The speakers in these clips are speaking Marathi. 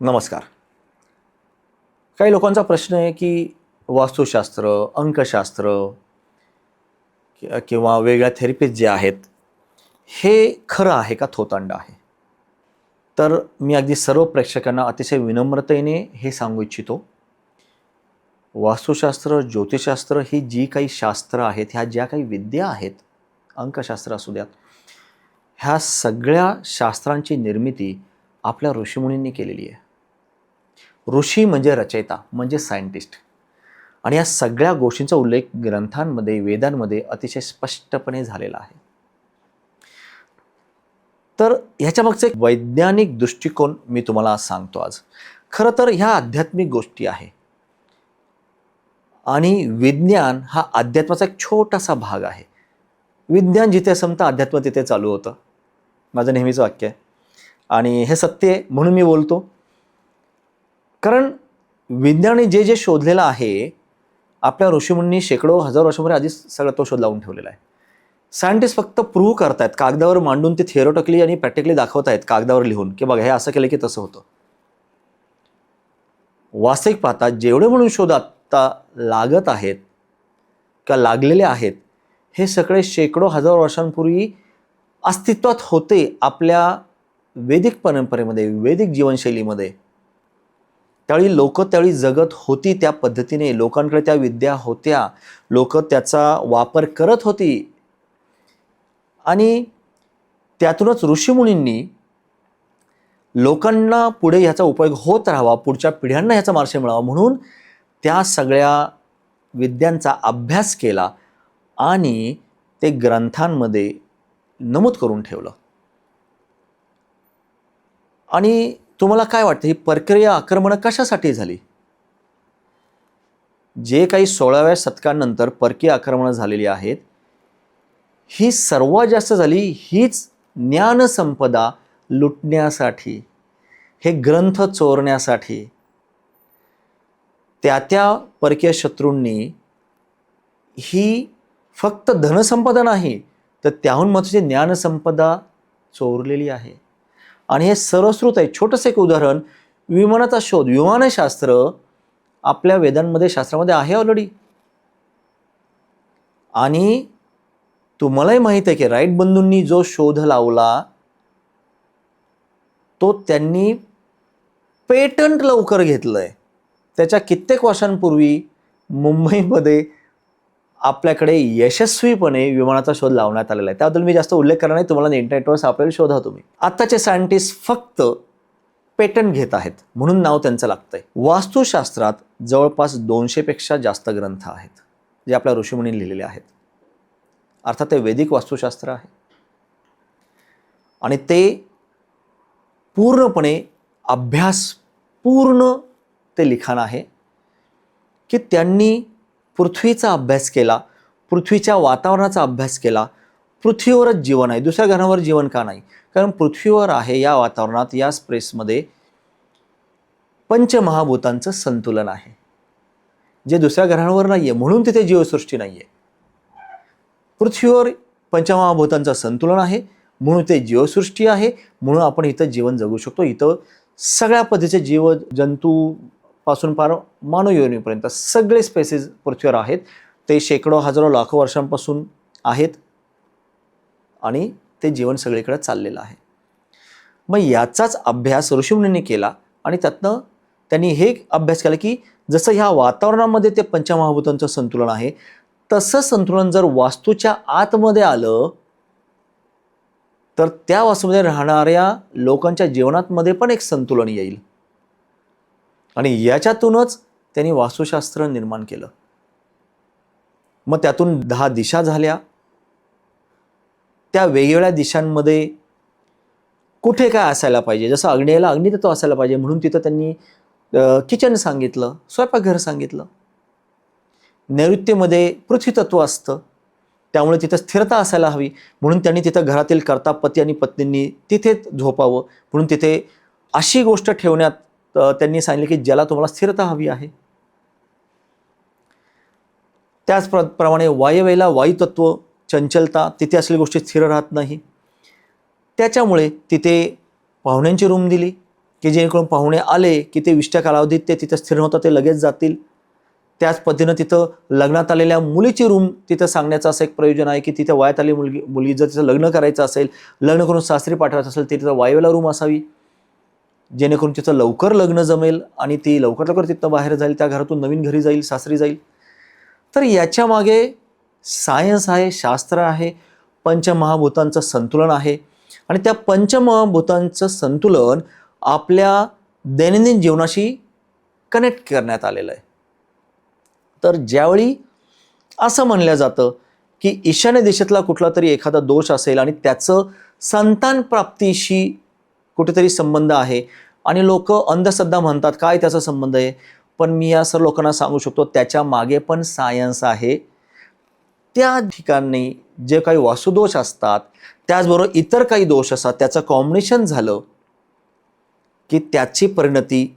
नमस्कार. काही लोकांचा प्रश्न आहे की वास्तुशास्त्र, अंकशास्त्र किंवा वेगळ्या थेरपीज जे आहेत, हे खरं आहे का थोतांड आहे? तर मी अगदी सर्व प्रेक्षकांना अतिशय विनम्रतेने हे सांगू इच्छितो. वास्तुशास्त्र, ज्योतिषशास्त्र ही जी काही शास्त्र आहेत, ह्या ज्या काही विद्या आहेत, अंकशास्त्र असू द्यात, ह्या सगळ्या शास्त्रांची निर्मिती आपल्या ऋषीमुनींनी केलेली आहे. ऋषी म्हणजे रचयिता, म्हणजे सायंटिस्ट. आणि या सगळ्या गोष्टींचा उल्लेख ग्रंथांमध्ये, वेदांमध्ये अतिशय स्पष्टपणे झालेला आहे. तर ह्याच्या मागचं एक वैज्ञानिक दृष्टिकोन मी तुम्हाला आज सांगतो आज. खरं तर ह्या आध्यात्मिक गोष्टी आहे आणि विज्ञान हा अध्यात्माचा एक छोटासा भाग आहे. विज्ञान जिथे संपतं, अध्यात्म तिथे चालू होतं. माझं नेहमीचं वाक्य आहे आणि हे सत्य आहे, म्हणून मी बोलतो. कारण विज्ञाने जे जे शोधलेलं आहे, आपल्या ऋषीमुनींनी शेकडो हजार वर्षांपूर्वी आधीच सगळं तो शोध लावून ठेवलेला आहे. सायंटिस्ट फक्त प्रूव्ह करतायत, कागदावर मांडून ते थिअरोटिकली आणि प्रॅक्टिकली दाखवतायत, कागदावर लिहून की बघा हे असं केलं की तसं होतं. वास्तविक पाहता जेवढे म्हणून शोध आत्ता लागत आहेत किंवा लागलेले आहेत, हे सगळे शेकडो हजार वर्षांपूर्वी अस्तित्वात होते आपल्या वैदिक परंपरेमध्ये, वैदिक जीवनशैलीमध्ये. त्यावेळी लोक त्यावेळी जगत होती त्या पद्धतीने, लोकांकडे त्या विद्या होत्या, लोक त्याचा वापर करत होती आणि त्यातूनच ऋषीमुनींनी लोकांना पुढे ह्याचा उपयोग होत राहावा, पुढच्या पिढ्यांना ह्याचा मार्ग मिळावा म्हणून त्या सगळ्या विद्यांचा अभ्यास केला आणि ते ग्रंथांमध्ये नमूद करून ठेवलं. आणि तुम्हाला काय वाटतं, ही प्रक्रिया आक्रमण कशासाठी झाली? जे काही 16व्या शतकानंतर परकीय आक्रमणं झालेली आहेत, ही सर्वात जास्त झाली हीच ज्ञानसंपदा लुटण्यासाठी, हे ग्रंथ चोरण्यासाठी. त्या परकीय शत्रूंनी ही फक्त धनसंपदा नाही, तर त्याहून महत्त्वाची ज्ञानसंपदा चोरलेली आहे. आणि हे सर्वश्रुत आहे. छोटंसं एक उदाहरण, विमानाचा शोध, विमानशास्त्र आपल्या वेदांमध्ये, शास्त्रामध्ये आहे ऑलरेडी. आणि तुम्हालाही माहीत आहे की राईट बंधूंनी जो शोध लावला, तो त्यांनी पेटंट लवकर घेतलंय. त्याच्या कित्येक वर्षांपूर्वी मुंबईमध्ये आपल्याकडे यशस्वीपणे विमानाचा शोध लावण्यात आलेला आहे. त्याबद्दल मी जास्त उल्लेख करणार नाही, तुम्हाला इंटरनेटवर सापडेल, शोधा तुम्ही. आत्ताचे सायंटिस्ट फक्त पेटंट घेत आहेत म्हणून नाव त्यांचं लागतंय. वास्तुशास्त्रात जवळपास 200 पेक्षा जास्त ग्रंथ आहेत जे आपल्या ऋषीमुनींनी लिहिलेले आहेत. अर्थात ते वैदिक वास्तुशास्त्र आहे आणि ते पूर्णपणे अभ्यासपूर्ण ते लिखाण आहे की त्यांनी पृथ्वीचा अभ्यास केला, पृथ्वीच्या वातावरणाचा अभ्यास केला. पृथ्वीवरच जीवन आहे, दुसऱ्या ग्रहावर जीवन का नाही? कारण पृथ्वीवर आहे, या वातावरणात, या स्पेसमध्ये पंचमहाभूतांचं संतुलन आहे, जे दुसऱ्या ग्रहांवर नाही आहे, म्हणून तिथे जीवसृष्टी नाही आहे. पृथ्वीवर पंचमहाभूतांचं संतुलन आहे म्हणून ते जीवसृष्टी आहे, म्हणून आपण इथं जीवन जगू शकतो. इथं सगळ्या पद्धतीचे जीव जंतू पासून पार मानव योनीपर्यंत सगळे स्पेसिस पृथ्वीवर आहेत. ते शेकडो हजारो लाखो वर्षांपासून आहेत आणि ते जीवन सगळीकडे चाललेलं आहे. मग याचाच अभ्यास ऋषीमुनींनी केला आणि त्यातनं त्यांनी हे अभ्यास केला की जसं ह्या वातावरणामध्ये ते पंचमहाभूतांचं संतुलन आहे, तसं संतुलन जर वास्तूच्या आतमध्ये आलं तर त्या वास्तूमध्ये राहणाऱ्या लोकांच्या जीवनामध्ये पण एक संतुलन येईल. आणि याच्यातूनच त्यांनी वास्तुशास्त्र निर्माण केलं. मग त्यातून 10 दिशा झाल्या. त्या वेगवेगळ्या दिशांमध्ये कुठे काय असायला पाहिजे, जसं अग्नेयला अग्नितत्व असायला पाहिजे म्हणून तिथं त्यांनी किचन सांगितलं, स्वयंपाकघर सांगितलं. नैऋत्येमध्ये पृथ्वीतत्व असतं, त्यामुळे तिथं स्थिरता असायला हवी म्हणून त्यांनी तिथं घरातील कर्ता पती आणि पत्नींनी तिथे झोपावं म्हणून तिथे अशी गोष्ट ठेवण्यात त्यांनी सांगितले की ज्याला तुम्हाला स्थिरता हवी आहे. त्याचप्रमाणे वायव्येला वायुतत्व, चंचलता, तिथे असलेली गोष्टी स्थिर राहत नाही. त्याच्यामुळे तिथे पाहुण्यांची रूम दिली, की जेणेकरून पाहुणे आले की ते विशिष्ट कालावधीत ते तिथं स्थिर होतात, ते लगेच जातील. त्याच पद्धतीनं तिथं लग्नात आलेल्या मुलीची रूम तिथं सांगण्याचं असं एक प्रयोजन आहे की तिथं वयात आलेली मुलगी जर तिचं लग्न करायचं असेल, लग्न करून सासरी पाठवायचं असेल, तर तिथं वायव्येला रूम असावी, जेणेकरून तिचं लवकर लग्न जमेल आणि ती लवकर लवकर तिथं बाहेर जाईल, त्या घरातून नवीन घरी जाईल, सासरी जाईल. तर याच्या मागे सायन्स आहे, शास्त्र आहे, पंचमहाभूतांचं संतुलन आहे. आणि त्या पंचमहाभूतांचं संतुलन आपल्या दैनंदिन जीवनाशी कनेक्ट करण्यात आलेलं आहे. तर ज्यावेळी असं म्हणलं जातं की ईशान्य दिशेतला कुठला तरी एखादा दोष असेल आणि त्याचं संतान प्राप्तीशी कुठेतरी संबंध आहे आणि लोक अंधश्रद्धा म्हणतात, काय त्याचा संबंध आहे? पण मी या सर्व लोकांना सांगू शकतो त्याच्या मागे पण सायन्स आहे. त्या ठिकाणी जे काही वास्तुदोष असतात, त्याचबरोबर इतर काही दोष असतात, त्याचं कॉम्बिनेशन झालं की त्याची परिणती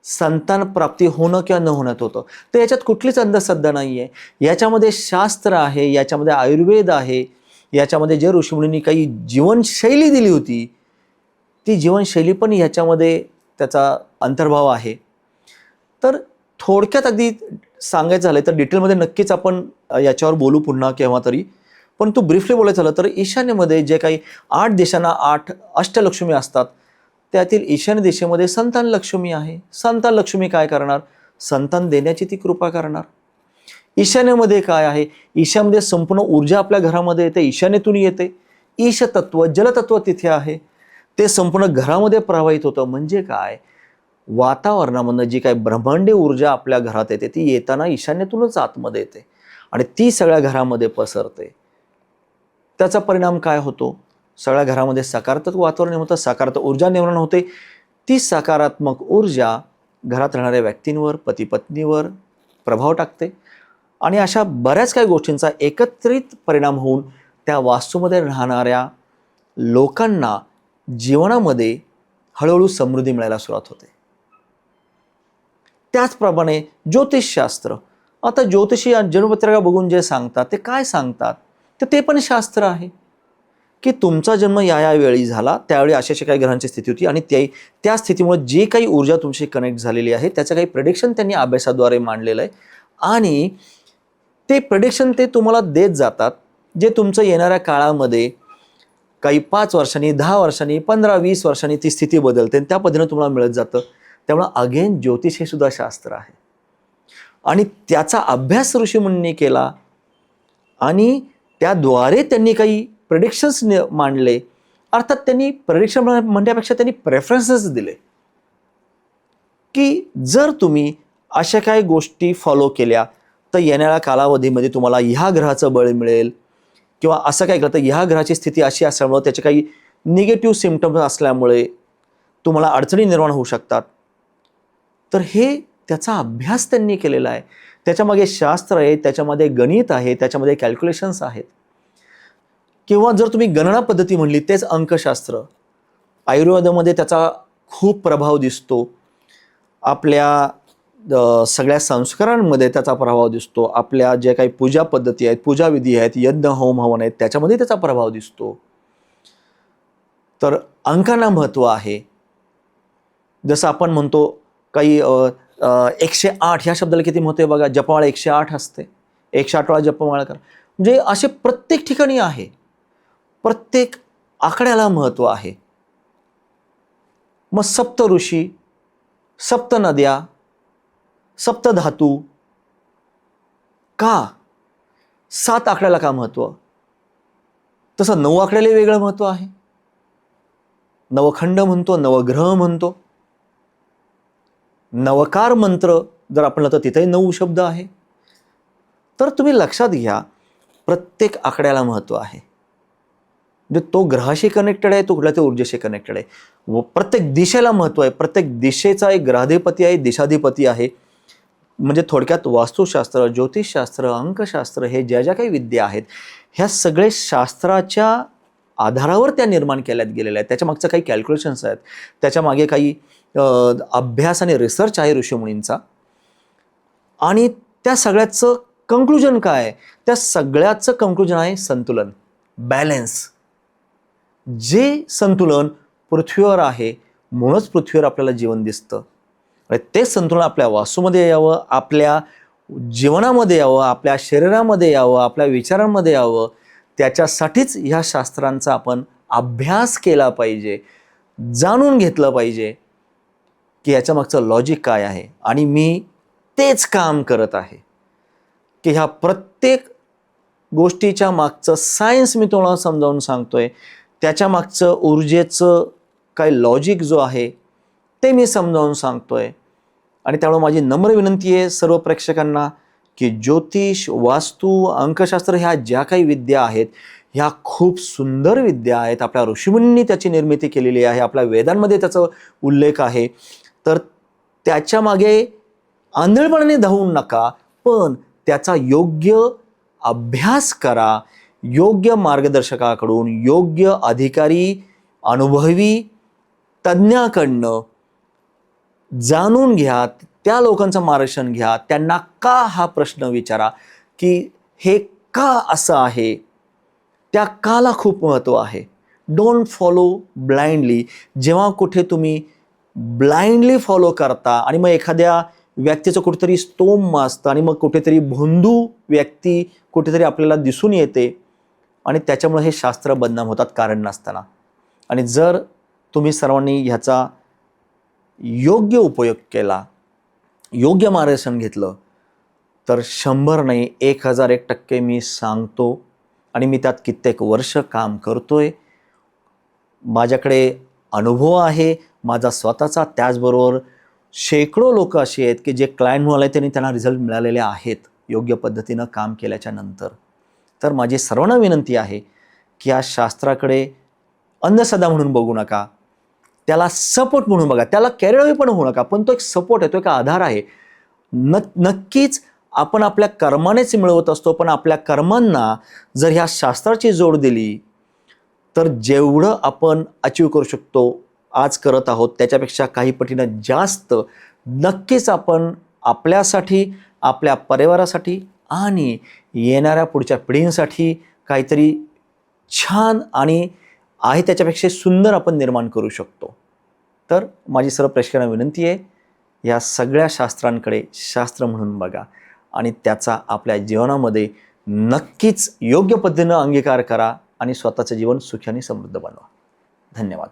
संतान प्राप्ती होणं किंवा न होण्यात होतं. तर याच्यात कुठलीच अंधश्रद्धा नाही आहे. याच्यामध्ये शास्त्र आहे, याच्यामध्ये आयुर्वेद आहे, याच्यामध्ये जे ऋषीमुनींनी काही जीवनशैली दिली होती, ती जीवनशैली पण याच्यामध्ये त्याचा अंतर्भाव आहे. तर थोडक्यात अगदी सांगायचं झालं तर डिटेलमध्ये नक्कीच आपण याच्यावर बोलू पुन्हा केव्हा तरी. पण तू ब्रीफली बोलायचं झालं तर ईशान्येमध्ये जे काही 8 दिशांना 8 अष्टलक्ष्मी असतात, त्यातील ईशान्य दिशेमध्ये संतान लक्ष्मी आहे. संतान लक्ष्मी काय करणार? संतान देण्याची ती कृपा करणार. ईशान्येमध्ये काय आहे? ईशान्येमध्ये संपूर्ण ऊर्जा आपल्या घरामध्ये येते, ईशान्येतून येते. ईश तत्व, जलतत्व तिथे आहे, ते संपूर्ण घरामध्ये प्रवाहित होतं. म्हणजे काय? वातावरणामधनं जी काही ब्रह्मांडीय ऊर्जा आपल्या घरात येते ती येताना ईशान्येतूनच आतमध्ये येते आणि ती सगळ्या घरामध्ये पसरते. त्याचा परिणाम काय होतो? सगळ्या घरामध्ये सकारात्मक वातावरण होतं, सकारात्मक ऊर्जा निर्माण होते. ती सकारात्मक ऊर्जा घरात राहणाऱ्या व्यक्तींवर, पती पत्नीवर प्रभाव टाकते आणि अशा बऱ्याच काही गोष्टींचा एकत्रित परिणाम होऊन त्या वास्तूमध्ये राहणाऱ्या लोकांना जीवनामध्ये हळूहळू समृद्धी मिळायला सुरुवात होते. त्याचप्रमाणे ज्योतिषशास्त्र. आता ज्योतिषी जन्मपत्रिका बघून जे सांगतात ते काय सांगतात? तर ते पण शास्त्र आहे की तुमचा जन्म या वेळी झाला, त्यावेळी अशा काही ग्रहांची स्थिती होती आणि त्या स्थितीमुळे जी काही ऊर्जा तुमची कनेक्ट झालेली आहे त्याचं काही प्रेडिक्शन त्यांनी अभ्यासाद्वारे मांडलेलं आहे आणि ते प्रेडिक्शन ते तुम्हाला देत जातात, जे तुमचं येणाऱ्या काळामध्ये काही 5 वर्षांनी, 10 वर्षांनी, 15-20 वर्षांनी ती स्थिती बदलते आणि त्या पद्धतीने तुम्हाला मिळत जातं. त्यामुळे अगेन ज्योतिष हे सुद्धा शास्त्र आहे आणि त्याचा अभ्यास ऋषीमुनींनी केला आणि त्याद्वारे त्यांनी काही प्रेडिक्शन्स मांडले. अर्थात त्यांनी प्रेडिक्शन म्हणण्यापेक्षा त्यांनी प्रेफरन्सेस दिले की जर तुम्ही अशा काही गोष्टी फॉलो केल्या तर येणाऱ्या कालावधीमध्ये तुम्हाला ह्या ग्रहाचं बळ मिळेल किंवा असं काय करतं, ह्या ग्रहाची स्थिती अशी असल्यामुळे त्याचे काही निगेटिव्ह सिम्पटम्स असल्यामुळे तुम्हाला अडचणी निर्माण होऊ शकतात. तर हे त्याचा अभ्यास त्यांनी केलेला आहे. त्याच्यामागे शास्त्र आहे, त्याच्यामध्ये गणित आहे, त्याच्यामध्ये कॅल्क्युलेशन्स आहेत. किंवा जर तुम्ही गणना पद्धती म्हणली तेच अंकशास्त्र. आयुर्वेदामध्ये त्याचा खूप प्रभाव दिसतो. आपल्या सगळ्या संस्कारांमध्ये त्याचा प्रभाव दिसतो. आपल्या जे काही पूजा पद्धती आहेत, पूजाविधी आहेत, यज्ञ होम हवन आहेत, त्याच्यामध्ये त्याचा प्रभाव दिसतो. तर अंकांना महत्त्व आहे. जसं आपण म्हणतो काही 108 ह्या शब्दाला किती महत्त्व आहे बघा. जपमाळा 108 असते, 108 वेळा जपमाळा करा. म्हणजे असे प्रत्येक ठिकाणी आहे, प्रत्येक आकड्याला महत्त्व आहे. मग सप्त ऋषी, सप्त नद्या, सप्त धातू का? 7 आकड्याला का महत्त्व? तसं 9 आकड्याला वेगळं महत्त्व आहे. नवखंड म्हणतो, नवग्रह म्हणतो, नवकार मंत्र जर आपण तर तिथेही 9 शब्द आहे. तर तुम्ही लक्षात घ्या, प्रत्येक आकड्याला महत्त्व आहे. म्हणजे तो ग्रहाशी कनेक्टेड आहे, तो कुठल्या त्या ऊर्जेशी कनेक्टेड आहे. व प्रत्येक दिशेला महत्त्व आहे. प्रत्येक दिशेचा एक ग्रहाधिपती आहे, दिशाधिपती आहे. म्हणजे थोडक्यात वास्तुशास्त्र, ज्योतिषशास्त्र, अंकशास्त्र हे ज्या काही विद्या आहेत, ह्या सगळे शास्त्राच्या आधारावर त्या निर्माण केल्यात गेलेल्या आहेत. त्याच्या मागचं काही कॅल्क्युलेशन्स आहेत, त्याच्या मागे काही अभ्यास आणि रिसर्च आहे ऋषीमुनींचा. आणि त्या सगळ्याचं कंक्लुजन काय आहे? त्या सगळ्याचं कंक्लुजन आहे संतुलन, बॅलन्स. जे संतुलन पृथ्वीवर आहे म्हणूनच पृथ्वीवर आपल्याला जीवन दिसतं. आणि तेच संतुलन आपल्या वासूमध्ये यावं, आपल्या जीवनामध्ये यावं, आपल्या शरीरामध्ये यावं, आपल्या विचारांमध्ये यावं, त्याच्यासाठीच ह्या शास्त्रांचा आपण अभ्यास केला पाहिजे, जाणून घेतलं पाहिजे की याच्या मागचं लॉजिक काय आहे. आणि मी तेच काम करत आहे की ह्या प्रत्येक गोष्टीच्या मागचं सायन्स मी तुम्हाला समजावून सांगतोय, त्याच्या मागचं ऊर्जेचं काही लॉजिक जो आहे ते मी समजावून सांगतोय. आणि त्यामुळे माझी नम्र विनंती आहे सर्व प्रेक्षकांना की ज्योतिष, वास्तू, अंकशास्त्र ह्या ज्या काही विद्या आहेत ह्या खूप सुंदर विद्या आहेत. आपल्या ऋषीमुनींनी त्याची निर्मिती केलेली आहे, आपल्या वेदांमध्ये त्याचा उल्लेख आहे. तर त्याच्या मागे आंधळपणाने धावू नका, पण त्याचा योग्य अभ्यास करा, योग्य मार्गदर्शकाकडून, योग्य अधिकारी, अनुभवी तज्ज्ञाकडनं जाणून घ्या, त्या लोकांचं मार्गदर्शन घ्या, त्यांना का हा प्रश्न विचारा की हे का असं आहे, त्या काला खूप महत्त्व आहे. Don't follow blindly. जेव्हा कुठे तुम्ही ब्लाइंडली फॉलो करता आणि मग एखाद्या व्यक्तीचं कुठेतरी स्तोम असतं आणि मग कुठेतरी भोंदू व्यक्ती कुठेतरी आपल्याला दिसून येते आणि त्याच्यामुळे हे शास्त्र बदनाम होतात कारण नसताना. आणि जर तुम्ही सर्वांनी ह्याचा योग्य उपयोग केला, योग्य मार्गदर्शन घेतलं, तर 100 नाही 1001% मी सांगतो आणि मी त्यात कित्येक वर्ष काम करतोय. माझ्याकडे अनुभव आहे माझा स्वतःचा, त्याचबरोबर शेकडो लोक अशी आहेत की जे क्लायंट म्हणून आले त्यांना रिझल्ट मिळालेले आहेत योग्य पद्धतीनं काम केल्याच्या नंतर. तर माझी सर्वांना विनंती आहे की या शास्त्राकडे अंधश्रद्धा म्हणून बघू नका, त्याला सपोर्ट म्हणून बघा. त्याला कॅरेड पण होऊ नका, पण तो एक सपोर्ट आहे, तो एक आधार आहे. नक्कीच आपण आपल्या कर्मानेच मिळवत असतो, पण आपल्या कर्मांना जर ह्या शास्त्राची जोड दिली तर जेवढं आपण अचीव करू शकतो, आज करत आहोत त्याच्यापेक्षा काही पटीनं जास्त नक्कीच आपण आपल्यासाठी, आपल्या परिवारासाठी आणि येणाऱ्या पुढच्या पिढींसाठी काहीतरी छान आणि आहे त्याच्यापेक्षा सुंदर आपण निर्माण करू शकतो. तर माझी सर्व प्रेक्षकांना विनंती आहे, या सगळ्या शास्त्रांकडे शास्त्र म्हणून बघा आणि त्याचा आपल्या जीवनामध्ये नक्कीच योग्य पद्धतीनं अंगीकार करा आणि स्वतःचं जीवन सुखी आणि समृद्ध बनवा. धन्यवाद.